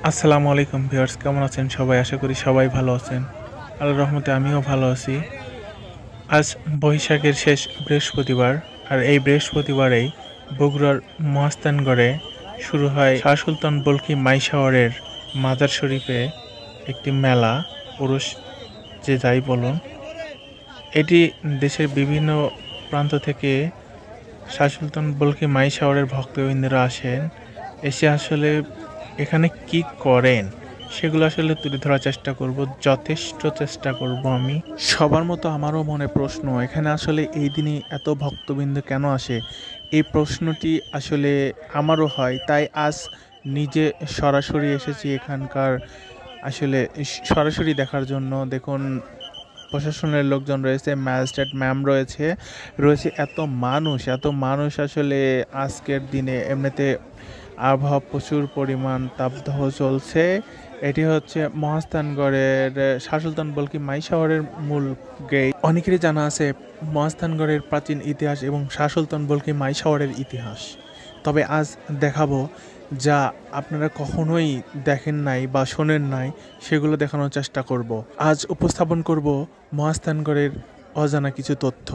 আসসালামু আলাইকুম ভিউয়ার্স, কেমন আছেন সবাই? আশা করি সবাই ভালো আছেন। আল্লাহর রহমতে আমিও ভালো আছি। আজ বৈশাখের শেষ বৃহস্পতিবার, আর এই বৃহস্পতিবারেই বগুড়ার মহাস্থানগড়ে শুরু হয় শাহ সুলতান বলখি মাইশাওয়ারের মাজার শরীফে একটি মেলা, পুরুষ যে যাই বলুন। এটি দেশের বিভিন্ন প্রান্ত থেকে শাহ সুলতান বলখি মাইশাওয়ারের ভক্তবৃন্দরা আসেন। এসে আসলে এখানে কি করেন সেগুলো আসলে তুলে ধরার চেষ্টা করব, যথেষ্ট চেষ্টা করব আমি। সবার মতো আমারও মনে প্রশ্ন, এখানে আসলে এই দিনই এত ভক্তবৃন্দ কেন আসে? এই প্রশ্নটি আসলে আমারও হয়, তাই আজ নিজে সরাসরি এসেছি এখানকার আসলে সরাসরি দেখার জন্য। দেখুন, প্রশাসনের লোকজন রয়েছে, ম্যাজিস্ট্রেট ম্যাম রয়েছে, এত মানুষ আসলে আজকের দিনে এমনিতে আবহাওয়া প্রচুর পরিমাণ তাপদাহ চলছে। এটি হচ্ছে মহাস্থানগড়ের শাহ সুলতান বলকি মাইশাওয়ারের মূল গেট। অনেকেরই জানা আছে মহাস্থানগড়ের প্রাচীন ইতিহাস এবং শাহ সুলতান বলকি মাইশাওয়ারের ইতিহাস, তবে আজ দেখাবো যা আপনারা কখনোই দেখেন নাই বা শোনেন নাই, সেগুলো দেখানোর চেষ্টা করব। আজ উপস্থাপন করব মহাস্থানগড়ের অজানা কিছু তথ্য।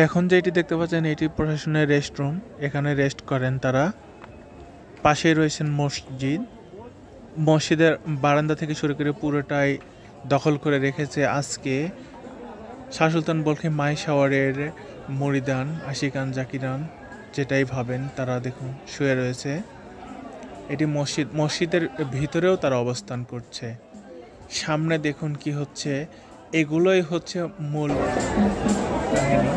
এখন যেটি দেখতে পাচ্ছেন এটি প্রশাসনের রেস্টরুম, এখানে রেস্ট করেন তারা। পাশে রয়েছেন মসজিদের বারান্দা থেকে শুরু করে পুরোটাই দখল করে রেখেছে আজকে শাহ সুলতান বলখি মাইশাওয়ারের মুরিদান, আশিকান, জাকিরান, যেটাই ভাবেন তারা দেখুন শুয়ে রয়েছে। এটি মসজিদের ভিতরেও তারা অবস্থান করছে। সামনে দেখুন কি হচ্ছে, এগুলোই হচ্ছে মূল কাহিনী।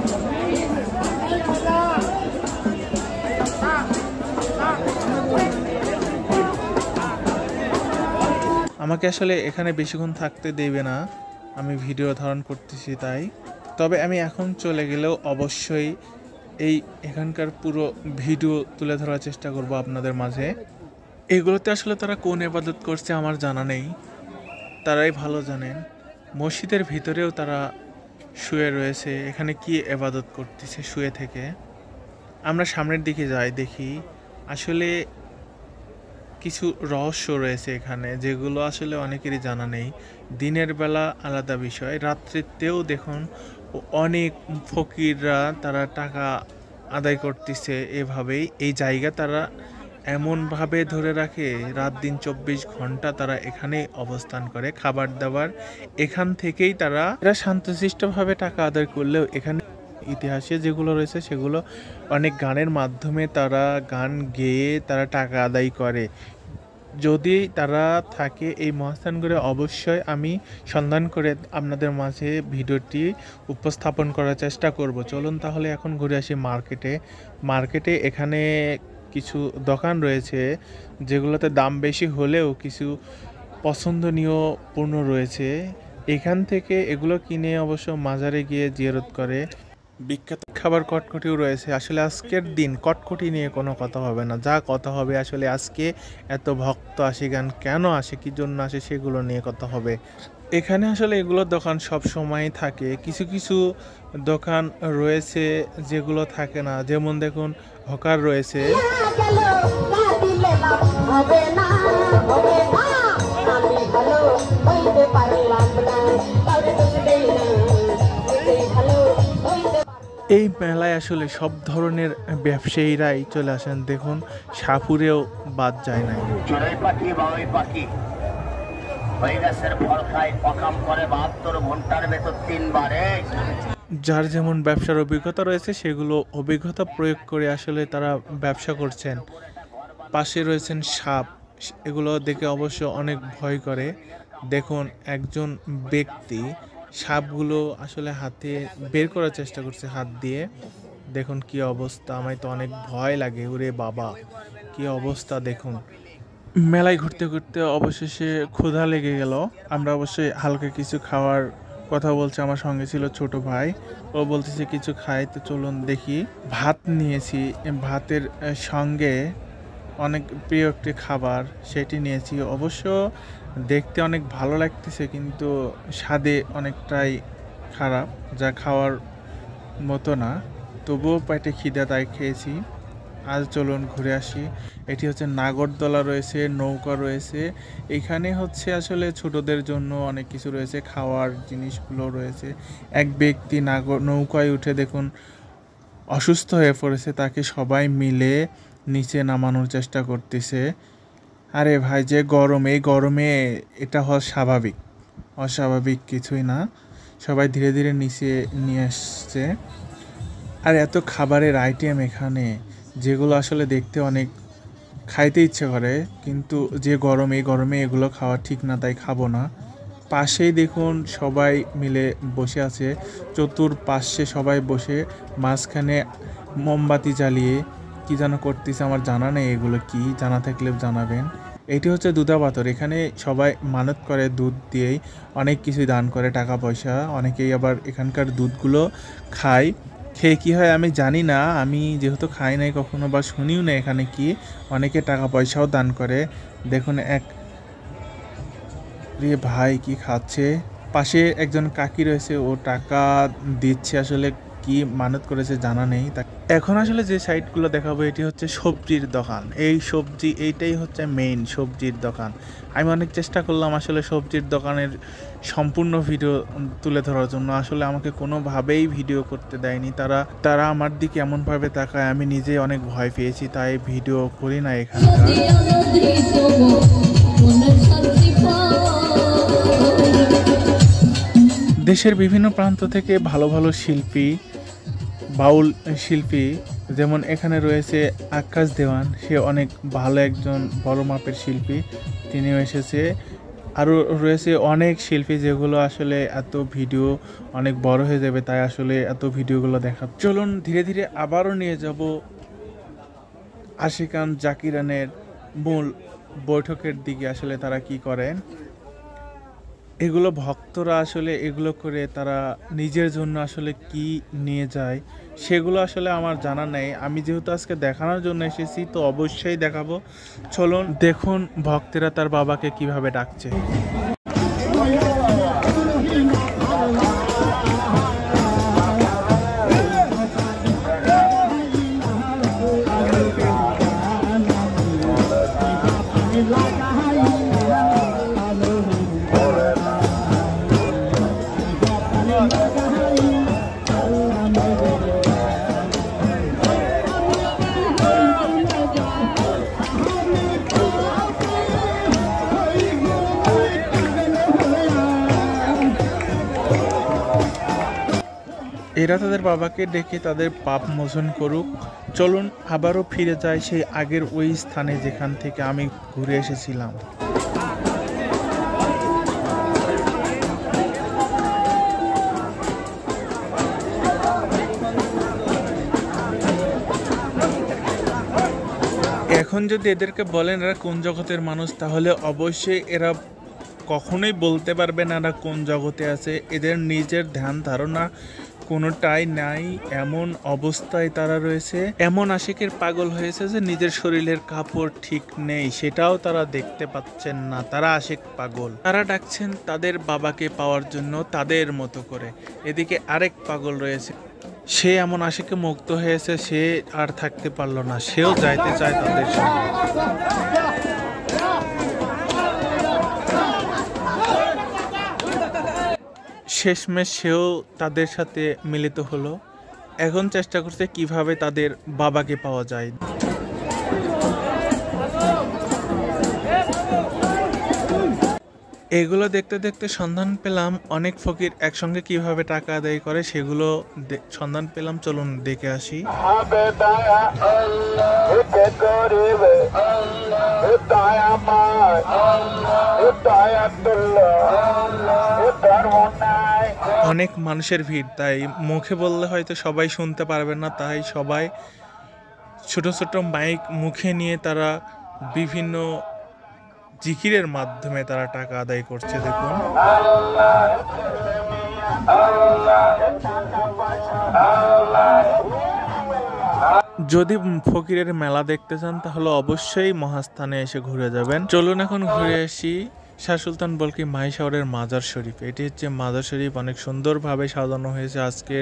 আমাকে আসলে এখানে বেশিক্ষণ থাকতে দেবে না, আমি ভিডিও ধারণ করতেছি তাই। তবে আমি এখন চলে গেলেও অবশ্যই এখানকার পুরো ভিডিও তুলে ধরার চেষ্টা করব আপনাদের মাঝে। এগুলোতে আসলে তারা কোন ইবাদত করছে আমার জানা নেই, তারাই ভালো জানেন। মসজিদের ভিতরেও তারা শুয়ে রয়েছে, এখানে কি ইবাদত করতেছে শুয়ে থেকে। আমরা সামনের দিকে যাই, দেখি আসলে কিছু রহস্য রয়েছে এখানে, যেগুলো আসলে অনেকেরই জানা নেই। দিনের বেলা আলাদা বিষয়, রাত্রিতেও দেখুন অনেক ফকিররা তারা টাকা আদায় করতেছে। এভাবেই এই জায়গা তারা এমনভাবে ধরে রাখে, রাত দিন 24 ঘন্টা তারা এখানে অবস্থান করে। খাবার দাবার এখান থেকেই এরা শান্তশিষ্টভাবে টাকা আদায় করলেও এখানে ইতিহাসে যেগুলো রয়েছে সেগুলো অনেক গানের মাধ্যমে তারা গান গেয়ে তারা টাকা আদায় করে। যদি তারা থাকে এই মহাস্থানগড়ে, অবশ্যই আমি সন্ধান করে আপনাদের মাঝে ভিডিওটি উপস্থাপন করার চেষ্টা করব। চলুন তাহলে এখন ঘুরে আসি মার্কেটে এখানে কিছু দোকান রয়েছে যেগুলোতে দাম বেশি হলেও কিছু পছন্দনীয় পণ্য রয়েছে। এখান থেকে এগুলো কিনে অবশ্য মাজারে গিয়ে জিয়ারত করে। বিখ্যাত খাবার কটকটিও রয়েছে। আসলে আজকের দিন কটকটি নিয়ে কোনো কথা হবে না, যা কথা হবে আসলে আজকে এত ভক্ত আশিগান কেন আসে, কি জন্য আসে, সেগুলো নিয়ে কথা হবে। এখানে আসলে এগুলোর দোকান সব সময় থাকে, কিছু কিছু দোকান রয়েছে যেগুলো থাকে না। যেমন দেখুন, হকার রয়েছে। এই মেলায় আসলে সব ধরনের ব্যবসায়ীরাই চলে আসেন। দেখুন, সাপুরেও বাদ যায় না। যার যেমন ব্যবসার অভিজ্ঞতা রয়েছে সেগুলো অভিজ্ঞতা প্রয়োগ করে আসলে তারা ব্যবসা করছেন। পাশে রয়েছেন সাপ, এগুলো দেখে অবশ্য অনেক ভয় করে। দেখুন, একজন ব্যক্তি সাপগুলো আসলে হাতে বের করার চেষ্টা করছে হাত দিয়ে। দেখুন কি অবস্থা, আমায় তো অনেক ভয় লাগে, ওরে বাবা কি অবস্থা। দেখুন, মেলায় ঘুরতে ঘুরতে অবশেষে ক্ষুধা লেগে গেল। আমরা অবশ্যই হালকা কিছু খাওয়ার কথা বলছি, আমার সঙ্গে ছিল ছোট ভাই, ও বলতেছে কিছু খাই, তো চলুন দেখি। ভাত নিয়েছি, ভাতের সঙ্গে অনেক প্রিয় একটি খাবার সেটি নিয়েছি। অবশ্য দেখতে অনেক ভালো লাগতেছে কিন্তু স্বাদে অনেকটাই খারাপ, যা খাওয়ার মতো না। তবুও পেটে খিদে তাই খেয়েছি। আজ চলুন ঘুরে আসি। এটি হচ্ছে নাগরদোলা রয়েছে, নৌকা রয়েছে। এখানে হচ্ছে আসলে ছোটদের জন্য অনেক কিছু রয়েছে, খাওয়ার জিনিসগুলো রয়েছে। এক ব্যক্তি নৌকায় উঠে দেখুন অসুস্থ হয়ে পড়েছে, তাকে সবাই মিলে নিচে নামানোর চেষ্টা করতেছে। আরে ভাই, যে গরম, এই গরমে এটা হওয়া স্বাভাবিক, অস্বাভাবিক কিছুই না। সবাই ধীরে ধীরে নিচে নিয়ে আসছে। আর এত খাবারের আইটেম এখানে, যেগুলো আসলে দেখতে অনেক খাইতে ইচ্ছে করে, কিন্তু যে গরম, এই গরমে এগুলো খাওয়া ঠিক না, তাই খাবো না। পাশেই দেখুন সবাই মিলে বসে আছে, চতুর্পাশে সবাই বসে, মাঝখানে মোমবাতি জ্বালিয়ে কি যেন করতেছে, আমার জানা নেই এগুলো কি, জানা থাকলে জানাবেন। এটি হচ্ছে দুধা পাথর। এখানে সবাই মানত করে দুধ দিয়েই, অনেক কিছুই দান করে, টাকা পয়সা। অনেকেই আবার এখানকার দুধগুলো খায়। খেয়ে কী হয় আমি জানি না, আমি যেহেতু খাই নাই কখনো বা শুনিও না এখানে কি, অনেকে টাকা পয়সাও দান করে। দেখুন এক রে ভাই কি খাচ্ছে, পাশে একজন কাকি রয়েছে, ও টাকা দিচ্ছে, আসলে কি মানত করেছে জানা নেই। এখন আসলে যে সাইটগুলো দেখাবো এটি হচ্ছে সবজির দোকান। এই সবজি, এইটাই হচ্ছে মেইন সবজির দোকান। আমি অনেক চেষ্টা করলাম আসলে সবজির দোকানের সম্পূর্ণ ভিডিও তুলে ধরার জন্য, আসলে আমাকে কোনোভাবেই ভিডিও করতে দেয়নি তারা আমার দিকে এমনভাবে তাকায়, আমি নিজে অনেক ভয় পেয়েছি, তাই ভিডিও করি না এখানকার। দেশের বিভিন্ন প্রান্ত থেকে ভালো ভালো শিল্পী, বাউল শিল্পী, যেমন এখানে রয়েছে আকাশ দেওয়ান, সে অনেক ভালো একজন বড় মাপের শিল্পী, তিনিও এসেছে। আরও রয়েছে অনেক শিল্পী, যেগুলো আসলে এত ভিডিও অনেক বড় হয়ে যাবে, তাই আসলে এত ভিডিওগুলো দেখা। চলুন ধীরে ধীরে আবারও নিয়ে যাব আশিকান জাকিরানের মূল বৈঠকের দিকে। আসলে তারা কি করেন, এগুলো ভক্তরা আসলে এগুলো করে তারা নিজের জন্য আসলে কি নিয়ে যায়, সেগুলো আসলে আমার জানা নেই। আমি যেহেতু আজকে দেখানোর জন্য এসেছি, তো অবশ্যই দেখাবো। চলুন দেখুন ভক্তেরা তার বাবাকে কিভাবে ডাকছে। এরা তাদের বাবাকে ডেকে তাদের পাপ মোচন করুক। চলুন আবারও ফিরে যাই সেই আগের ওই স্থানে যেখান থেকে আমি ঘুরে এসেছিলাম। এখন যদি এদেরকে বলেন এরা কোন জগতের মানুষ, তাহলে অবশ্যই এরা কখনোই বলতে পারবে না এরা কোন জগতে আছে। এদের নিজের ধ্যান ধারণা কোনোটাই নাই, এমন অবস্থায় তারা রয়েছে। এমন আশিকের পাগল হয়েছে যে নিজের শরীরের কাপড় ঠিক নেই, সেটাও তারা দেখতে পাচ্ছেন না। তারা আশিক পাগল, তারা ডাকছেন তাদের বাবাকে পাওয়ার জন্য তাদের মতো করে। এদিকে আরেক পাগল রয়েছে, সে এমন আশিকে মুক্ত হয়েছে, সে আর থাকতে পারলো না, সেও যাইতে চায় তাদের সঙ্গে। শেষমেশ সেও তাদের সাথে মিলিত হলো। এখন চেষ্টা করছে কিভাবে তাদের বাবাকে পাওয়া যায়। এগুলো দেখতে দেখতে সন্ধান পেলাম অনেক ফকির একসঙ্গে কিভাবে টাকা আদায় করে, সেগুলো সন্ধান পেলাম। চলুন দেখে আসি। অনেক মানুষের ভিড়, তাই মুখে বললে হয়তো সবাই শুনতে পারবে না, তাই সবাই ছোট ছোট মাইক মুখে নিয়ে তারা বিভিন্ন জিকিরের মাধ্যমে তারা টাকা আদায় করছে। দেখুন যদি ফকিরের মেলা দেখতে চান তাহলে অবশ্যই মহাস্থানে এসে ঘুরে যাবেন। চলুন এখন ঘুরে আসি শাহ সুলতান বলকি মাহিশহরের মাজার শরীফ। এটি হচ্ছে মাজার শরীফ, অনেক সুন্দরভাবে সাজানো হয়েছে। আজকে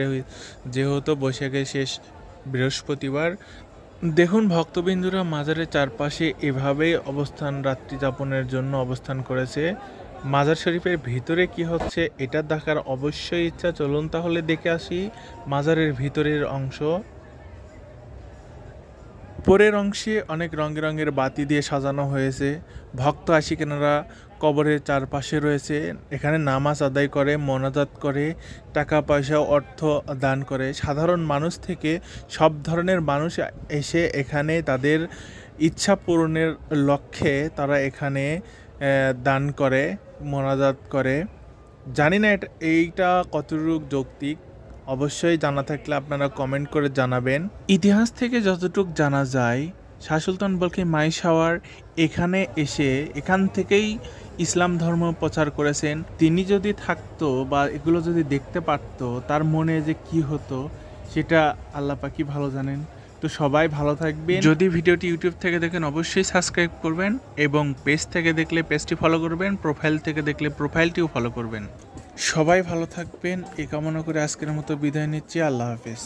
যেহেতু বৈশাখের শেষ বৃহস্পতিবার, দেখুন ভক্তবিন্দুরা মাজারের চারপাশে এভাবেই অবস্থান রাত্রি যাপনের জন্য অবস্থান করেছে। মাজার শরীফের ভিতরে কি হচ্ছে এটা দেখার অবশ্যই ইচ্ছা, চলুন তাহলে দেখে আসি মাজারের ভিতরের অংশ। উপরের অংশে অনেক রঙের বাতি দিয়ে সাজানো হয়েছে। ভক্ত আশিকেনারা কবরের চারপাশে রয়েছে, এখানে নামাজ আদায় করে, মোনাজাত করে, টাকা পয়সা অর্থ দান করে। সাধারণ মানুষ থেকে সব ধরনের মানুষ এসে এখানে তাদের ইচ্ছা পূরণের লক্ষ্যে তারা এখানে দান করে, মোনাজাত করে। জানি না এইটা কতটুকু যৌক্তিক, অবশ্যই জানা থাকলে আপনারা কমেন্ট করে জানাবেন। ইতিহাস থেকে যতটুকু জানা যায়, শাহ সুলতান বলকে মাইশাওয়ার এখানে এসে এখান থেকেই ইসলাম ধর্ম প্রচার করেছেন। তিনি যদি থাকতো বা এগুলো যদি দেখতে পারতো, তার মনে যে কি হতো সেটা আল্লাহ পাকই ভালো জানেন। তো সবাই ভালো থাকবেন। যদি ভিডিওটি ইউটিউব থেকে দেখেন অবশ্যই সাবস্ক্রাইব করবেন, এবং পেজ থেকে দেখলে পেজটি ফলো করবেন, প্রোফাইল থেকে দেখলে প্রোফাইলটিও ফলো করবেন। সবাই ভালো থাকবেন এই কামনা করে আজকের মতো বিদায় নিচ্ছি। আল্লাহ হাফেজ।